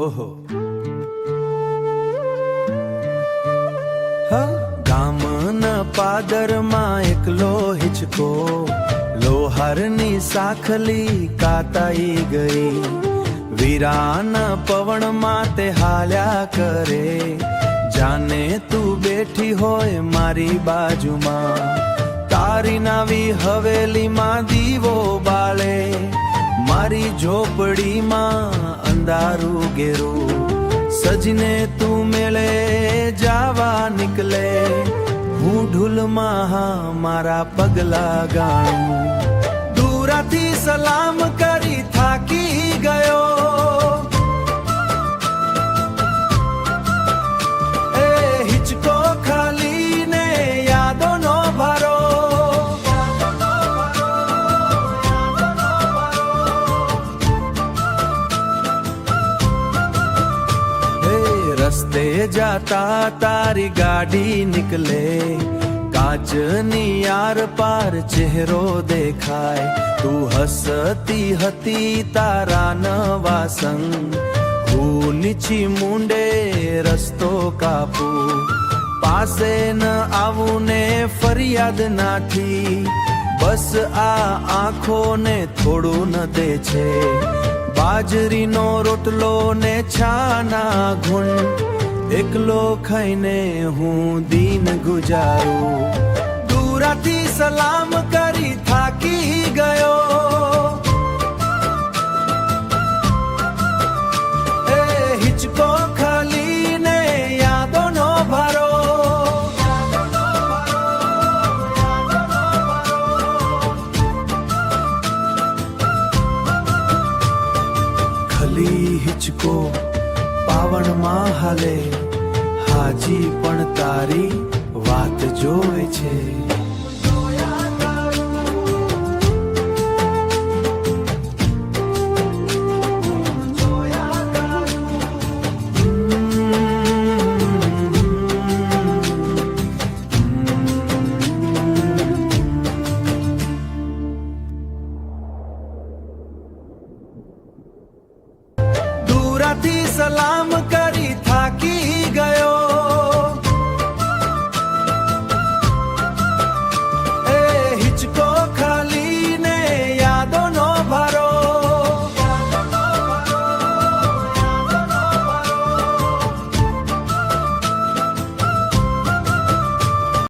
ઓહો ગામના પાદરમાં એકલો હિચકો લોહારની સાખલી કાતાઈ ગઈ વીરાના પવનમાં તે હાલ્યા કરે જાને તું બેઠી હોય મારી બાજુમાં તારી નાવી હવેલીમાં દીવો બાળે મારી ઝોપડીમાં અંધારું ઘેરું સજને તું મેળે જાવા નીકળે હું ઢૂલમાં મારા પગલા ગાણું દૂરાથી સલામ કરી થાકી ગયો એ હિચકો ખાલી ને યાદોનો ભારો રસ્તે જાતા તારી ગાડી નીકળે કાચની યાર પાર ચહેરો દેખાય તું હસતી હતી તારા નવા સંગ હું નીચી મુંડે રસ્તો કાપું પાસે ન આવું ને ફરિયાદ નાથી બસ આ આંખોને થોડું ન દે છે બાજરીનો રોટલો ને છાના ઘૂંટ એકલો ખાઈને હું દીન ગુજારું દૂરાથી સલામ કરી થાકી ગયો એ હિચકો ખાલી ને યાદોનો ભારો ખલી હિચકો પાવનમાં હાલે હાજી પણ તારી વાત જોવે છે